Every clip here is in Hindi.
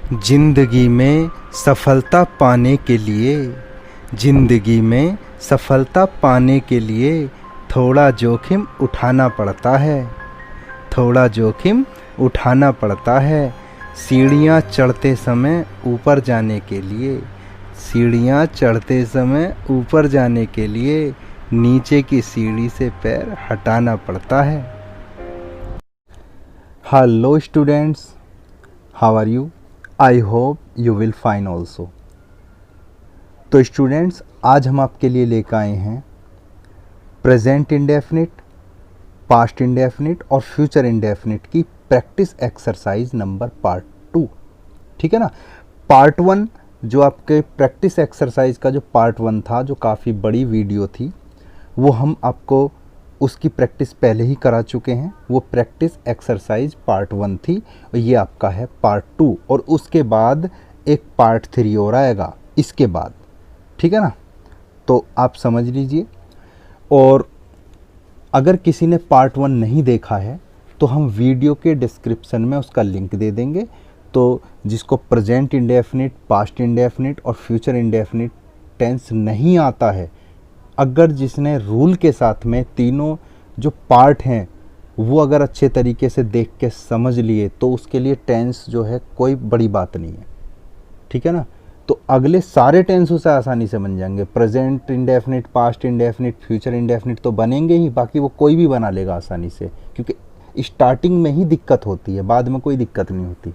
जिंदगी में सफलता पाने के लिए जिंदगी में सफलता पाने के लिए थोड़ा जोखिम उठाना पड़ता है। थोड़ा जोखिम उठाना पड़ता है सीढ़ियाँ चढ़ते समय ऊपर जाने के लिए। सीढ़ियाँ चढ़ते समय ऊपर जाने के लिए नीचे की सीढ़ी से पैर हटाना पड़ता है। Hello students, how are you? I hope you will fine also. तो स्टूडेंट्स, आज हम आपके लिए लेकर आए हैं प्रेजेंट इंडेफिनिट, पास्ट इंडेफिनिट और फ्यूचर इंडेफिनिट की प्रैक्टिस एक्सरसाइज नंबर पार्ट 2। ठीक है ना। पार्ट 1 जो आपके प्रैक्टिस एक्सरसाइज का जो पार्ट 1 था, जो काफ़ी बड़ी वीडियो थी, वो हम आपको उसकी प्रैक्टिस पहले ही करा चुके हैं। वो प्रैक्टिस एक्सरसाइज पार्ट 1 थी और ये आपका है पार्ट 2। और उसके बाद एक पार्ट 3 और आएगा इसके बाद। ठीक है ना। तो आप समझ लीजिए। और अगर किसी ने पार्ट 1 नहीं देखा है तो हम वीडियो के डिस्क्रिप्शन में उसका लिंक दे देंगे। तो जिसको प्रेजेंट इंडेफिनिट, पास्ट इंडेफिनिट और फ्यूचर इंडेफिनिट टेंस नहीं आता है, अगर जिसने रूल के साथ में तीनों जो पार्ट हैं वो अगर अच्छे तरीके से देख के समझ लिए तो उसके लिए टेंस जो है कोई बड़ी बात नहीं है। ठीक है ना। तो अगले सारे टेंस उसे आसानी से बन जाएंगे। Present indefinite, past indefinite, future indefinite तो बनेंगे ही, बाकी वो कोई भी बना लेगा आसानी से, क्योंकि स्टार्टिंग में ही दिक्कत होती है, बाद में कोई दिक्कत नहीं होती।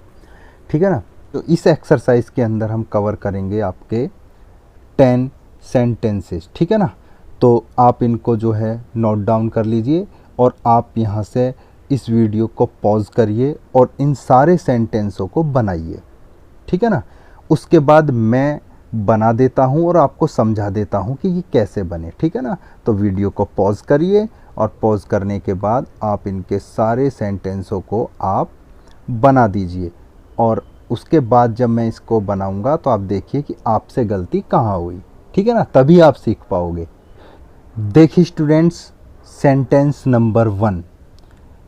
ठीक है ना। तो इस एक्सरसाइज के अंदर हम कवर करेंगे आपके 10 सेंटेंसेस। ठीक है ना। तो आप इनको जो है नोट डाउन कर लीजिए और आप यहाँ से इस वीडियो को पॉज करिए और इन सारे सेंटेंसों को बनाइए। ठीक है ना। उसके बाद मैं बना देता हूँ और आपको समझा देता हूँ कि ये कैसे बने। ठीक है ना। तो वीडियो को पॉज करिए और पॉज करने के बाद आप इनके सारे सेंटेंसों को आप बना दीजिए। और उसके बाद जब मैं इसको बनाऊँगा तो आप देखिए कि आपसे गलती कहाँ हुई। ठीक है ना। तभी आप सीख पाओगे। देखिए स्टूडेंट्स, सेंटेंस नंबर 1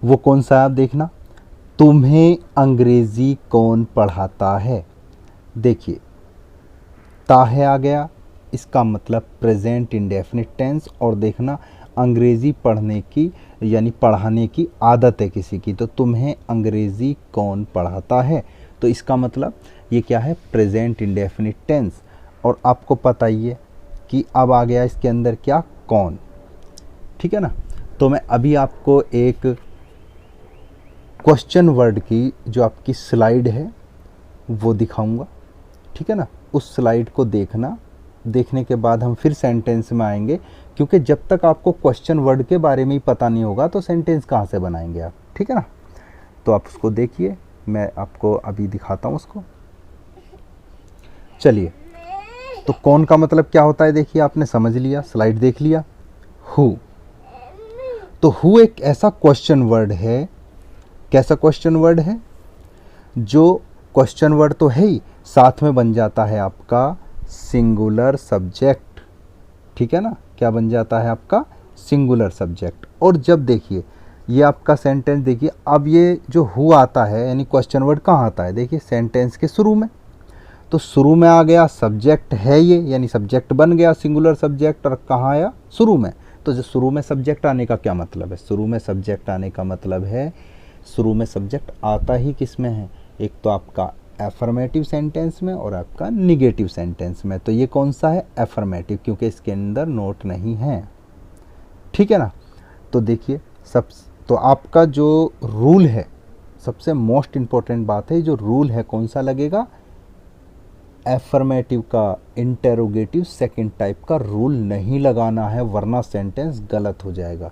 वो कौन सा है आप देखना। तुम्हें अंग्रेज़ी कौन पढ़ाता है? देखिए, ताहे आ गया, इसका मतलब प्रेजेंट इंडेफिनिट टेंस। और देखना, अंग्रेज़ी पढ़ने की यानी पढ़ाने की आदत है किसी की, तो तुम्हें अंग्रेज़ी कौन पढ़ाता है, तो इसका मतलब ये क्या है? Present indefinite tense. और आपको पता ही है कि अब आ गया इसके अंदर क्या? कौन। ठीक है ना। तो मैं अभी आपको एक क्वेश्चन वर्ड की जो आपकी स्लाइड है वो दिखाऊंगा। ठीक है ना। उस स्लाइड को देखना, देखने के बाद हम फिर सेंटेंस में आएंगे, क्योंकि जब तक आपको क्वेश्चन वर्ड के बारे में ही पता नहीं होगा तो सेंटेंस कहाँ से बनाएंगे आप। ठीक है ना। तो आप उसको देखिए, मैं आपको अभी दिखाता हूँ उसको। चलिए, तो कौन का मतलब क्या होता है देखिए, आपने समझ लिया, स्लाइड देख लिया। हु, तो हु एक ऐसा क्वेश्चन वर्ड है, कैसा क्वेश्चन वर्ड है? जो क्वेश्चन वर्ड तो है ही, साथ में बन जाता है आपका सिंगुलर सब्जेक्ट। ठीक है ना। क्या बन जाता है आपका? Singular subject. और जब देखिए ये आपका सेंटेंस, देखिए अब ये जो हु आता है यानी क्वेश्चन वर्ड कहाँ आता है? देखिए सेंटेंस के शुरू में। तो शुरू में आ गया, सब्जेक्ट है ये, यानी सब्जेक्ट बन गया सिंगुलर सब्जेक्ट। और कहाँ आया? शुरू में। तो जो शुरू में सब्जेक्ट आने का क्या मतलब है? शुरू में सब्जेक्ट आने का मतलब है, शुरू में सब्जेक्ट आता ही किस में है? एक तो आपका एफर्मेटिव सेंटेंस में और आपका निगेटिव सेंटेंस में। तो ये कौन सा है? एफर्मेटिव, क्योंकि इसके अंदर नोट नहीं है। ठीक है ना। तो देखिए, तो आपका जो रूल है, सबसे मोस्ट इम्पोर्टेंट बात है, जो रूल है कौन सा लगेगा? एफर्मेटिव का इंटेरोगेटिव सेकंड टाइप का रूल नहीं लगाना है, वरना सेंटेंस गलत हो जाएगा।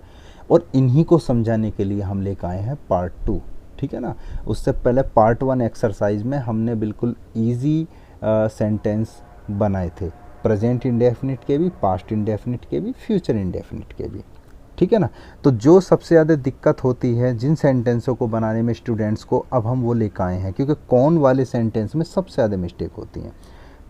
और इन्हीं को समझाने के लिए हम लेकर आए हैं पार्ट 2। ठीक है ना। उससे पहले पार्ट 1 एक्सरसाइज में हमने बिल्कुल इजी सेंटेंस बनाए थे, प्रेजेंट इंडेफिनिट के भी, पास्ट इंडेफिनिट के भी, फ्यूचर इंडेफिनिट के भी। ठीक है ना। तो जो सबसे ज़्यादा दिक्कत होती है जिन सेंटेंसों को बनाने में स्टूडेंट्स को, अब हम वो लेकर आए हैं, क्योंकि कौन वाले सेंटेंस में सबसे ज़्यादा मिस्टेक होती हैं।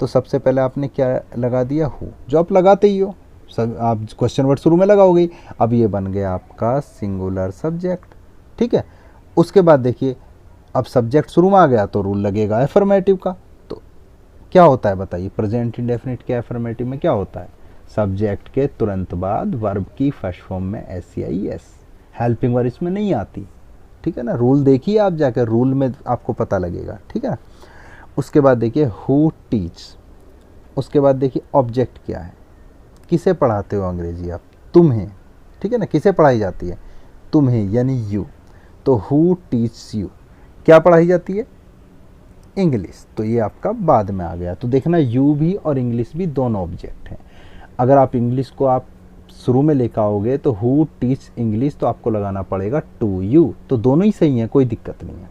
तो सबसे पहले आपने क्या लगा दिया? हु, जो आप लगाते ही हो, सब आप क्वेश्चन वर्ड शुरू में लगाओगे। अब ये बन गया आपका सिंगुलर सब्जेक्ट। ठीक है। उसके बाद देखिए अब सब्जेक्ट शुरू में आ गया तो रूल लगेगा एफर्मेटिव का। तो क्या होता है बताइए, प्रेजेंट इंडेफिनिट के एफर्मेटिव में क्या होता है, सब्जेक्ट के तुरंत बाद वर्ब की फर्स्ट फॉर्म में एस या ई एस, हेल्पिंग वर्ब इसमें नहीं आती, ठीक है ना। रूल देखिए आप जाकर, रूल में आपको पता लगेगा, ठीक है ना। उसके बाद देखिए हु टीच, उसके बाद देखिए ऑब्जेक्ट क्या है, किसे पढ़ाते हो अंग्रेजी आप, तुम्हें, ठीक है ना, किसे पढ़ाई जाती है, तुम्हें यानी यू। तो हु टीच यू, क्या पढ़ाई जाती है, इंग्लिश। तो ये आपका बाद में आ गया। तो देखना यू भी और इंग्लिश भी दोनों ऑब्जेक्ट हैं। अगर आप इंग्लिश को आप शुरू में लेकर आओगे तो हु टीच इंग्लिश, तो आपको लगाना पड़ेगा टू यू। तो दोनों ही सही है, कोई दिक्कत नहीं है।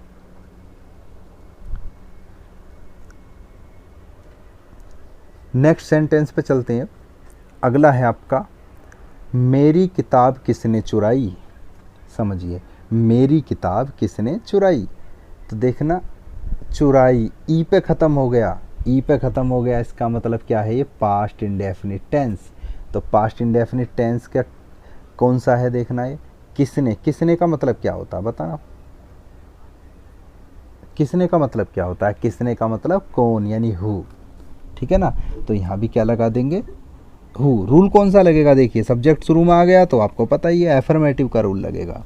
नेक्स्ट सेंटेंस पे चलते हैं। अगला है आपका, मेरी किताब किसने चुराई। समझिए, मेरी किताब किसने चुराई। तो देखना चुराई ई पे ख़त्म हो गया, ई पे ख़त्म हो गया, इसका मतलब क्या है, ये पास्ट इंडेफिनिट टेंस। तो पास्ट इंडेफिनिट टेंस का कौन सा है देखना, है किसने। किसने का मतलब क्या होता है बताना, किसने का मतलब क्या होता है, किसने का मतलब कौन यानी हु, ठीक है ना। तो यहाँ भी क्या लगा देंगे, हु। रूल कौन सा लगेगा देखिए, सब्जेक्ट शुरू में आ गया तो आपको पता ही है एफर्मेटिव का रूल लगेगा।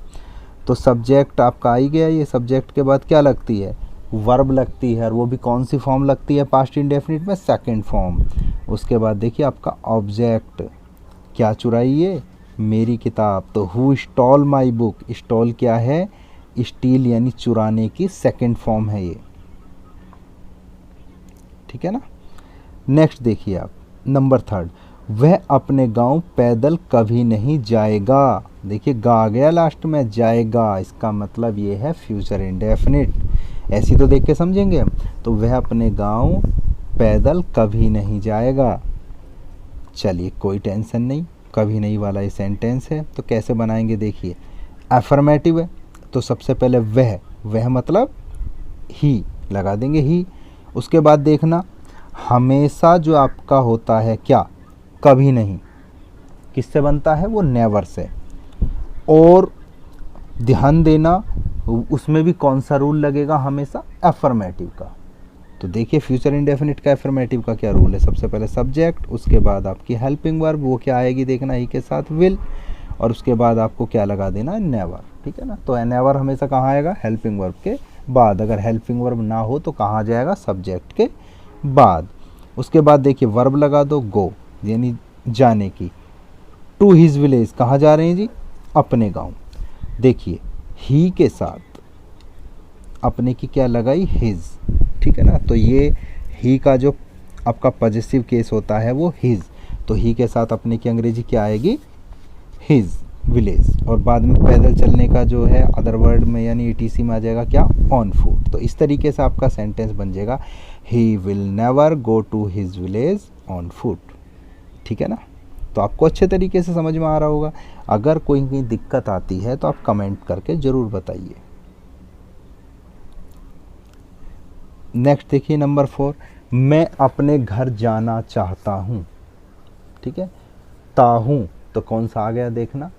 तो सब्जेक्ट आपका आ ही गया, ये सब्जेक्ट के बाद क्या लगती है, वर्ब लगती है, और वो भी कौन सी फॉर्म लगती है पास्ट इंडेफिनिट में, सेकंड फॉर्म। उसके बाद देखिए आपका ऑब्जेक्ट, क्या चुराई है, मेरी किताब। तो who stall my book, stall क्या है, स्टील यानी चुराने की सेकंड फॉर्म है ये, ठीक है ना। नेक्स्ट देखिए आप, नंबर थर्ड, वह अपने गांव पैदल कभी नहीं जाएगा। देखिए गा आ गया लास्ट में, जाएगा, इसका मतलब ये है फ्यूचर इंडेफिनिट। ऐसी तो देख के समझेंगे हम। तो वह अपने गांव पैदल कभी नहीं जाएगा। चलिए कोई टेंशन नहीं, कभी नहीं वाला ये सेंटेंस है। तो कैसे बनाएंगे देखिए, एफर्मेटिव है तो सबसे पहले वह, वह मतलब ही लगा देंगे ही। उसके बाद देखना हमेशा जो आपका होता है क्या, कभी नहीं, किससे बनता है, वो नेवर से। और ध्यान देना उसमें भी कौन सा रूल लगेगा, हमेशा एफर्मेटिव का। तो देखिए फ्यूचर इंडेफिनिट का एफर्मेटिव का क्या रूल है, सबसे पहले सब्जेक्ट, उसके बाद आपकी हेल्पिंग वर्ब, वो क्या आएगी देखना, ही के साथ विल, और उसके बाद आपको क्या लगा देना, नेवर, ठीक है ना। तो नेवर हमेशा कहाँ आएगा, हेल्पिंग वर्ब के बाद। अगर हेल्पिंग वर्ब ना हो तो कहाँ जाएगा, सब्जेक्ट के बाद। उसके बाद देखिए वर्ब लगा दो गो, यानी जाने की। टू हिज विलेज, कहाँ जा रहे हैं जी, अपने गांव। देखिए ही के साथ अपने की क्या लगाई, हिज, ठीक है ना। तो ये ही का जो आपका पॉजिटिव केस होता है वो हिज। तो ही के साथ अपने की अंग्रेजी क्या आएगी, हिज विलेज। और बाद में पैदल चलने का जो है अदर वर्ड में यानी ईटीसी में आ जाएगा क्या, ऑन फुट। तो इस तरीके से आपका सेंटेंस बन जाएगा, he will never go to his village on foot, ठीक है ना। तो आपको अच्छे तरीके से समझ में आ रहा होगा। अगर कोई कहीं दिक्कत आती है तो आप कमेंट करके ज़रूर बताइए। नेक्स्ट देखिए नंबर 4, मैं अपने घर जाना चाहता हूँ, ठीक है। ताहूँ तो कौन सा आ गया देखना,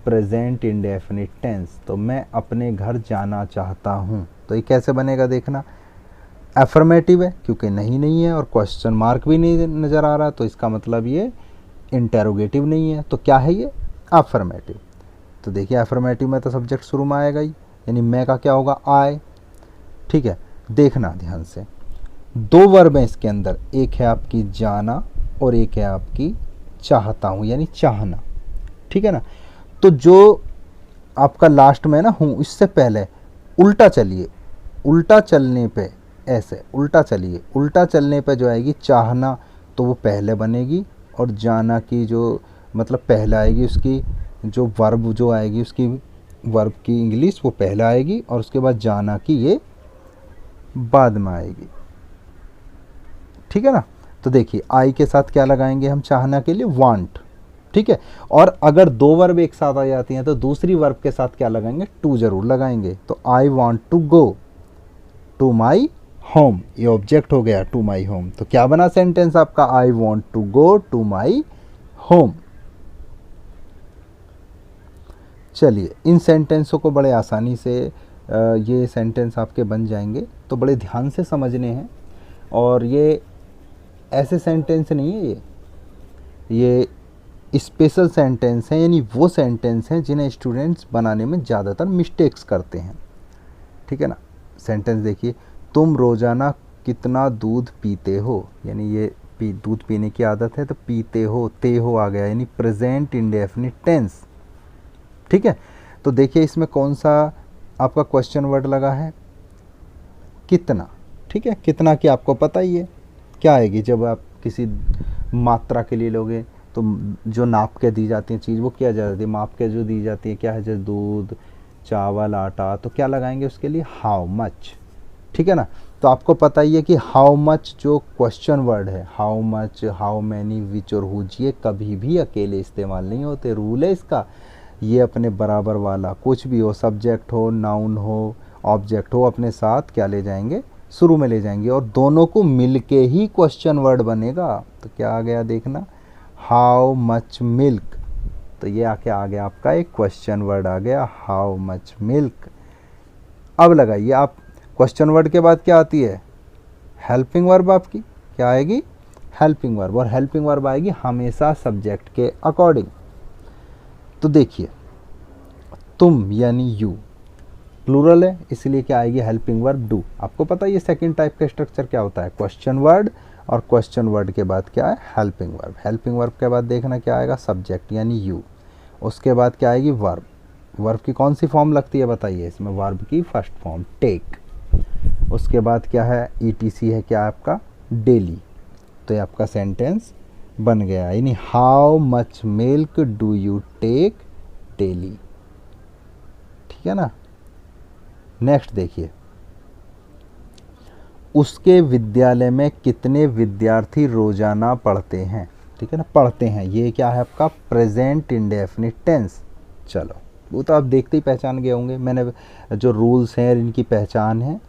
प्रेजेंट इंडेफिनिट टेंस। तो मैं अपने घर जाना चाहता हूँ, तो ये कैसे बनेगा देखना, एफर्मेटिव है क्योंकि नहीं है और क्वेश्चन मार्क भी नहीं नज़र आ रहा, तो इसका मतलब ये इंटेरोगेटिव नहीं है। तो क्या है ये, एफर्मेटिव। तो देखिए एफर्मेटिव में तो सब्जेक्ट शुरू में आएगा ही, यानी मैं का क्या होगा, आए, ठीक है। देखना ध्यान से, दो वर्ब हैं इसके अंदर, एक है आपकी जाना और एक है आपकी चाहता हूँ यानी चाहना, ठीक है ना। तो जो आपका लास्ट में ना हूँ, इससे पहले उल्टा चलिए, उल्टा चलने पे ऐसे उल्टा चलिए, उल्टा चलने पे जो आएगी चाहना तो वो पहले बनेगी, और जाना की जो मतलब पहले आएगी, उसकी जो वर्ब जो आएगी उसकी वर्ब की इंग्लिश वो पहले आएगी, और उसके बाद जाना की ये बाद में आएगी, ठीक है ना। तो देखिए आई के साथ क्या लगाएंगे हम चाहना के लिए, वांट, ठीक है। और अगर दो वर्ब एक साथ आ जाती हैं तो दूसरी वर्ब के साथ क्या लगाएंगे, टू जरूर लगाएंगे। तो I want to go to my home, ये ऑब्जेक्ट हो गया टू माई होम। तो क्या बना सेंटेंस आपका, I want to go to my home. चलिए इन सेंटेंसों को बड़े आसानी से ये सेंटेंस आपके बन जाएंगे, तो बड़े ध्यान से समझने हैं। और ये ऐसे सेंटेंस नहीं है, ये स्पेशल सेंटेंस हैं, यानी वो सेंटेंस हैं जिन्हें स्टूडेंट्स बनाने में ज़्यादातर मिस्टेक्स करते हैं। ठीक है ना। सेंटेंस देखिए, तुम रोज़ाना कितना दूध पीते हो, यानी ये दूध पीने की आदत है, तो पीते हो, ते हो आ गया, यानी प्रेजेंट इंडेफिनिट टेंस। ठीक है। तो देखिए इसमें कौन सा आपका क्वेश्चन वर्ड लगा है, कितना। ठीक है, कितना की आपको पता ही है क्या आएगी, जब आप किसी मात्रा के लिए लोगे तो जो नाप के दी जाती है चीज़, वो क्या जाती है, माप के जो दी जाती है क्या है, जैसे दूध, चावल, आटा, तो क्या लगाएंगे उसके लिए, हाउ मच। ठीक है ना। तो आपको पता ही है कि हाउ मच जो क्वेश्चन वर्ड है, हाउ मच, हाउ मैनी, विच और हुज, ये कभी भी अकेले इस्तेमाल नहीं होते। रूल है इसका, ये अपने बराबर वाला कुछ भी हो, सब्जेक्ट हो, नाउन हो, ऑब्जेक्ट हो, अपने साथ क्या ले जाएंगे, शुरू में ले जाएंगे, और दोनों को मिलके ही क्वेश्चन वर्ड बनेगा। तो क्या आ गया देखना, हाउ मच मिल्क, तो ये आके आ गया आपका एक क्वेश्चन वर्ड आ गया, हाउ मच मिल्क। अब लगाइए आप, क्वेश्चन वर्ड के बाद क्या आती है, हेल्पिंग वर्ब आपकी क्या आएगी, हेल्पिंग वर्ब, और हेल्पिंग वर्ब आएगी हमेशा सब्जेक्ट के अकॉर्डिंग। तो देखिए, तुम यानी यू प्लूरल है, इसलिए क्या आएगी, हेल्पिंग वर्ब डू। आपको पता है ये सेकंड टाइप का स्ट्रक्चर क्या होता है, क्वेश्चन वर्ड, और क्वेश्चन वर्ड के बाद क्या है, हेल्पिंग वर्ब। हेल्पिंग वर्ब के बाद देखना क्या आएगा, सब्जेक्ट यानी यू। उसके बाद क्या आएगी, वर्ब। वर्ब की कौन सी फॉर्म लगती है बताइए, इसमें वर्ब की फर्स्ट फॉर्म टेक। उसके बाद क्या है, ईटीसी है क्या आपका, डेली। तो ये आपका सेंटेंस बन गया, यानी how much milk do you take daily. ठीक है ना। नेक्स्ट देखिए, उसके विद्यालय में कितने विद्यार्थी रोजाना पढ़ते हैं। ठीक है ना, पढ़ते हैं, ये क्या है आपका प्रेजेंट इंडेफिनिट टेंस। चलो वो तो आप देखते ही पहचान गए होंगे, मैंने जो रूल्स हैं इनकी पहचान है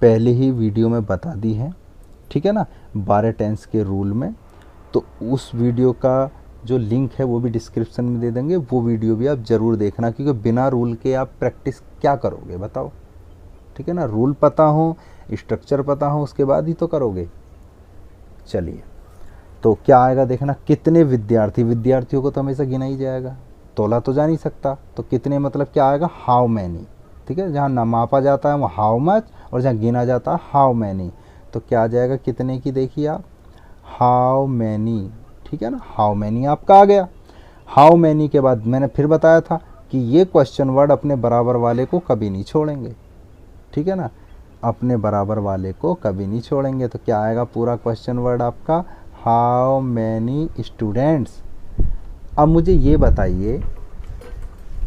पहले ही वीडियो में बता दी है। ठीक है ना, 12 टेंस के रूल में। तो उस वीडियो का जो लिंक है वो भी डिस्क्रिप्शन में दे देंगे, वो वीडियो भी आप ज़रूर देखना, क्योंकि बिना रूल के आप प्रैक्टिस क्या करोगे बताओ। ठीक है ना, रूल पता हो, स्ट्रक्चर पता हो, उसके बाद ही तो करोगे। चलिए, तो क्या आएगा देखना, कितने विद्यार्थी, विद्यार्थियों को तो हमेशा गिना ही जाएगा, तोला तो जा नहीं सकता, तो कितने मतलब क्या आएगा, हाउ मैनी। ठीक है, जहाँ ना मापा जाता है वो हाउ मच, और जहाँ गिना जाता है हाउ मैनी, तो क्या आ जाएगा कितने की, देखिए आप, हाउ मैनी। ठीक है ना, हाउ मैनी आपका आ गया। हाउ मैनी के बाद मैंने फिर बताया था कि ये क्वेश्चन वर्ड अपने बराबर वाले को कभी नहीं छोड़ेंगे। ठीक है ना, अपने बराबर वाले को कभी नहीं छोड़ेंगे। तो क्या आएगा पूरा क्वेश्चन वर्ड आपका, हाउ मैनी स्टूडेंट्स। अब मुझे ये बताइए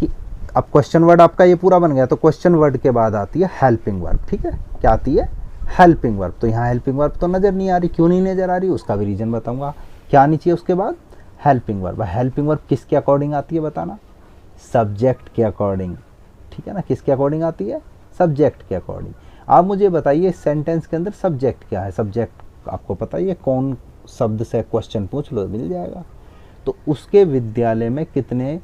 कि अब क्वेश्चन वर्ड आपका ये पूरा बन गया, तो क्वेश्चन वर्ड के बाद आती है हेल्पिंग वर्ब। ठीक है, क्या आती है, हेल्पिंग वर्ब। तो यहाँ हेल्पिंग वर्ब तो नज़र नहीं आ रही, क्यों नहीं नज़र आ रही, उसका भी रीज़न बताऊंगा। क्या आनी चाहिए उसके बाद, हेल्पिंग वर्ब। हेल्पिंग वर्ब किसके अकॉर्डिंग आती है बताना, सब्जेक्ट के अकॉर्डिंग। ठीक है ना, किसके अकॉर्डिंग आती है, सब्जेक्ट के अकॉर्डिंग। आप मुझे बताइए सेंटेंस के अंदर सब्जेक्ट क्या है, सब्जेक्ट आपको पता ही है, कौन शब्द से क्वेश्चन पूछ लो मिल जाएगा। तो उसके विद्यालय में कितने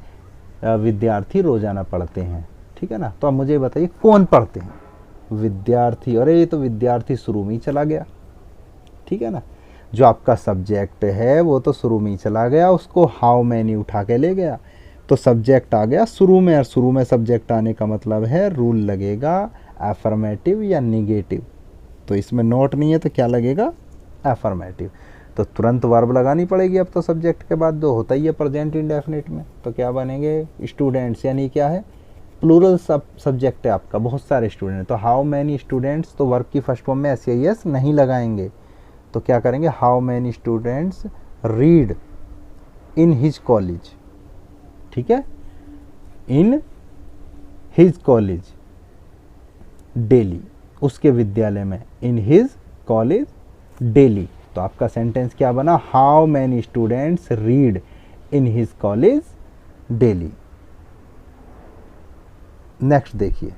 विद्यार्थी रोजाना पढ़ते हैं। ठीक है ना, तो अब मुझे बताइए कौन पढ़ते हैं, विद्यार्थी। अरे ये तो विद्यार्थी शुरू में ही चला गया। ठीक है ना, जो आपका सब्जेक्ट है वो तो शुरू में ही चला गया, उसको हाउ मैनी उठा के ले गया, तो सब्जेक्ट आ गया शुरू में। और शुरू में सब्जेक्ट आने का मतलब है रूल लगेगा एफर्मेटिव या निगेटिव। तो इसमें नोट नहीं है तो क्या लगेगा, एफर्मेटिव। तो तुरंत वर्ब लगानी पड़ेगी अब तो सब्जेक्ट के बाद, जो होता ही है प्रेजेंट इंडेफिनिट में। तो क्या बनेंगे, स्टूडेंट्स, यानी क्या है, प्लूरल सब्जेक्ट है आपका, बहुत सारे स्टूडेंट। तो हाउ मैनी स्टूडेंट्स, तो वर्ब की फर्स्ट फॉर्म में SES नहीं लगाएंगे, तो क्या करेंगे, how many students read in his college. ठीक है, इन हिज कॉलेज डेली, उसके विद्यालय में, इन हिज कॉलेज डेली। तो आपका सेंटेंस क्या बना, how many students read in his college daily. Next देखिए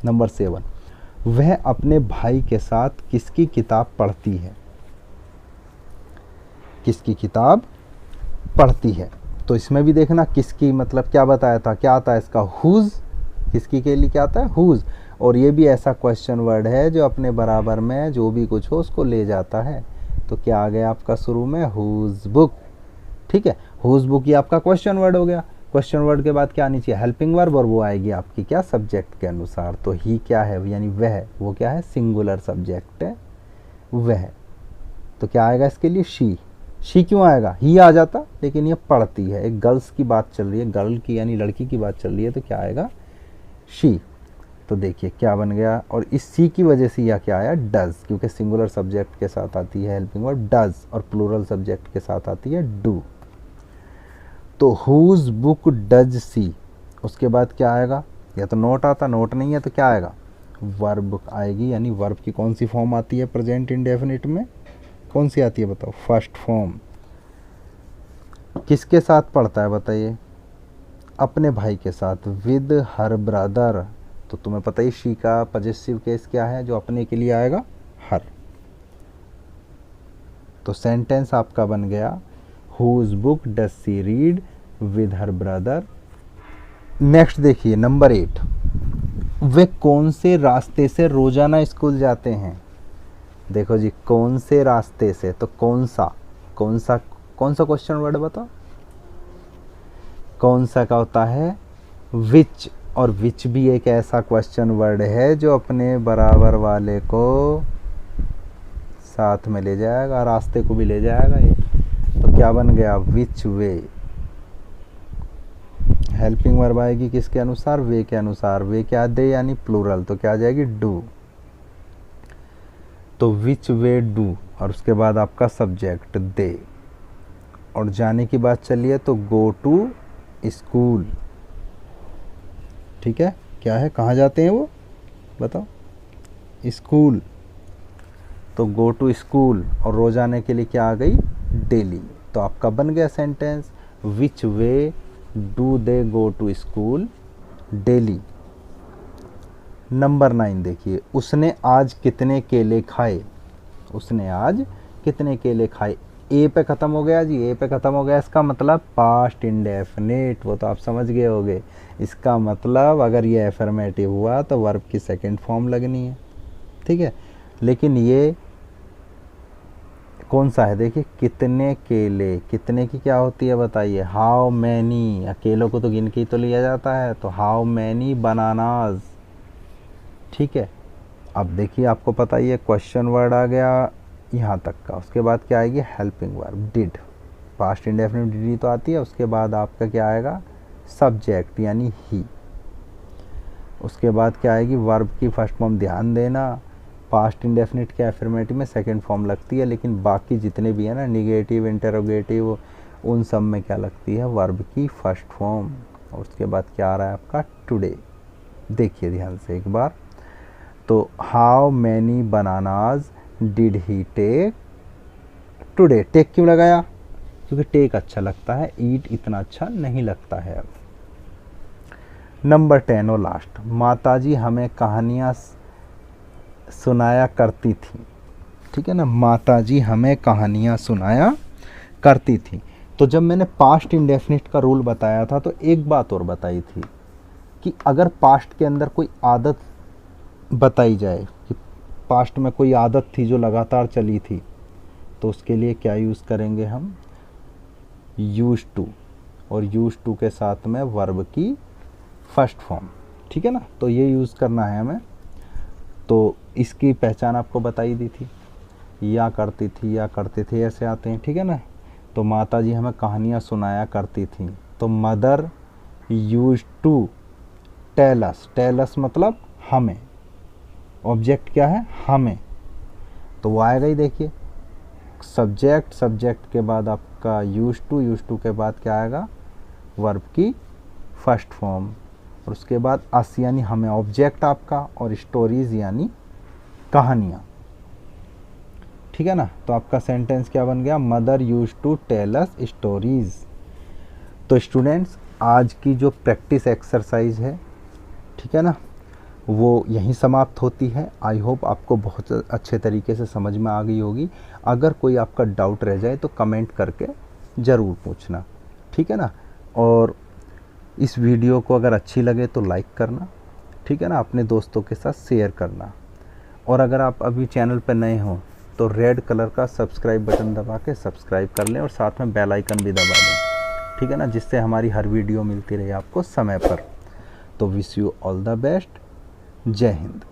नंबर 7, वह अपने भाई के साथ किसकी किताब पढ़ती है, किसकी किताब पढ़ती है। तो इसमें भी देखना किसकी मतलब क्या बताया था, क्या आता है इसका, हुज, किसकी के लिए क्या आता है, हुज। और ये भी ऐसा क्वेश्चन वर्ड है जो अपने बराबर में जो भी कुछ हो उसको ले जाता है। तो क्या आ गया आपका शुरू में हुज बुक। ठीक है, हुज बुक ये आपका क्वेश्चन वर्ड हो गया। क्वेश्चन वर्ड के बाद क्या आनी चाहिए, हेल्पिंग वर्ब, और वो आएगी आपकी क्या, सब्जेक्ट के अनुसार। तो ही क्या है, यानी वह, वो क्या है, सिंगुलर सब्जेक्ट है वह। तो क्या आएगा इसके लिए, शी क्यों आएगा, ही आ जाता, लेकिन ये पढ़ती है, एक गर्ल्स की बात चल रही है, गर्ल की यानी लड़की की बात चल रही है, तो क्या आएगा, शी। तो देखिए क्या बन गया, और इस सी की वजह से यह क्या आया, डज, क्योंकि सिंगुलर सब्जेक्ट के साथ आती है हेल्पिंग वर्ब डज, और प्लूरल सब्जेक्ट के साथ आती है डू। तो हुज बुक डज सी, उसके बाद क्या आएगा, या तो नोट आता, नोट नहीं है तो क्या आएगा, वर्ब आएगी, यानी वर्ब की कौन सी फॉर्म आती है प्रेजेंट इंडेफिनिट में, कौन सी आती है बताओ, फर्स्ट फॉर्म। किसके साथ पढ़ता है बताइए, अपने भाई के साथ, विद हर ब्रदर। तो तुम्हें पता ही शी का पॉजेसिव केस क्या है जो अपने के लिए आएगा, हर। तो सेंटेंस आपका बन गया, whose book does she read with her brother. Next देखिए नंबर 8, वे कौन से रास्ते से रोजाना स्कूल जाते हैं। देखो जी, कौन से रास्ते से, तो कौन सा क्वेश्चन वर्ड बताओ, कौन सा का होता है विच, और विच भी एक ऐसा क्वेश्चन वर्ड है जो अपने बराबर वाले को साथ में ले जाएगा, रास्ते को भी ले जाएगा ये। तो क्या बन गया, विच वे। हेल्पिंग वर्ब आएगी किसके अनुसार, वे के अनुसार, वे क्या दे यानी प्लूरल, तो क्या आ जाएगी, डू। तो विच वे डू, और उसके बाद आपका सब्जेक्ट दे, और जाने की बात चलिए तो गो टू स्कूल। ठीक है, क्या है, कहाँ जाते हैं वो बताओ, स्कूल। तो गो टू स्कूल, और रोजाने के लिए क्या आ गई, डेली। तो आपका बन गया sentence, which way do they go to school daily. Number 9 देखिए, उसने आज कितने केले खाए, उसने आज कितने केले खाए। ए पे ख़त्म हो गया जी, ए पे ख़त्म हो गया, इसका मतलब पास्ट इंडेफिनिट, वो तो आप समझ गए होंगे। इसका मतलब अगर ये एफर्मेटिव हुआ तो वर्ब की सेकंड फॉर्म लगनी है, ठीक है। लेकिन ये कौन सा है, देखिए कितने केले, कितने की क्या होती है बताइए, हाउ मैनी, अकेलों को तो गिन के ही तो लिया जाता है, तो हाउ मैनी बनानाज। ठीक है, अब देखिए आपको पता ही है, क्वेश्चन वर्ड आ गया यहाँ तक का, उसके बाद क्या आएगी, helping verb did, past indefinite did तो आती है, उसके बाद आपका क्या आएगा, सब्जेक्ट यानी ही। उसके बाद क्या आएगी, वर्ब की फर्स्ट फॉर्म, ध्यान देना पास्ट इंडेफिनिट के एफर्मेटिव में सेकंड फॉर्म लगती है, लेकिन बाकी जितने भी है ना, निगेटिव, इंटरोगेटिव, उन सब में क्या लगती है, वर्ब की फर्स्ट फॉर्म। और उसके बाद क्या आ रहा है आपका, टुडे। देखिए ध्यान से एक बार, तो how many bananas did he take today. Take क्यों लगाया, क्योंकि टेक अच्छा लगता है, ईट इतना अच्छा नहीं लगता है। अब नंबर 10 और लास्ट, माताजी हमें कहानियाँ सुनाया करती थी। ठीक है ना, माताजी हमें कहानियाँ सुनाया करती थी। तो जब मैंने पास्ट इंडेफिनिट का रूल बताया था तो एक बात और बताई थी कि अगर पास्ट के अंदर कोई आदत बताई जाए, कि पास्ट में कोई आदत थी जो लगातार चली थी, तो उसके लिए क्या यूज़ करेंगे हम, यूज टू, और यूज टू के साथ में वर्ब की फर्स्ट फॉर्म। ठीक है ना, तो ये यूज़ करना है हमें। तो इसकी पहचान आपको बताई दी थी, या करती थी, या करते थे, ऐसे आते हैं। ठीक है ना, तो माता जी हमें कहानियाँ सुनाया करती थी, तो mother use to tell us, tell us मतलब हमें, ऑब्जेक्ट क्या है, हमें, तो वो आएगा ही। देखिए सब्जेक्ट, सब्जेक्ट के बाद आपका यूज टू के बाद क्या आएगा, वर्ब की फर्स्ट फॉर्म, और उसके बाद अस यानी हमें, ऑब्जेक्ट आपका, और स्टोरीज यानी कहानियाँ। ठीक है ना, तो आपका सेंटेंस क्या बन गया, mother use to tell us stories. तो स्टूडेंट्स, आज की जो प्रैक्टिस एक्सरसाइज है, ठीक है ना, वो यहीं समाप्त होती है। आई होप आपको बहुत अच्छे तरीके से समझ में आ गई होगी। अगर कोई आपका डाउट रह जाए तो कमेंट करके ज़रूर पूछना, ठीक है ना। और इस वीडियो को अगर अच्छी लगे तो लाइक करना, ठीक है ना, अपने दोस्तों के साथ शेयर करना। और अगर आप अभी चैनल पर नए हो तो रेड कलर का सब्सक्राइब बटन दबा के सब्सक्राइब कर लें और साथ में बेल आइकन भी दबा दें, ठीक है ना, जिससे हमारी हर वीडियो मिलती रहे आपको समय पर। तो wish you all the best. जय हिंद।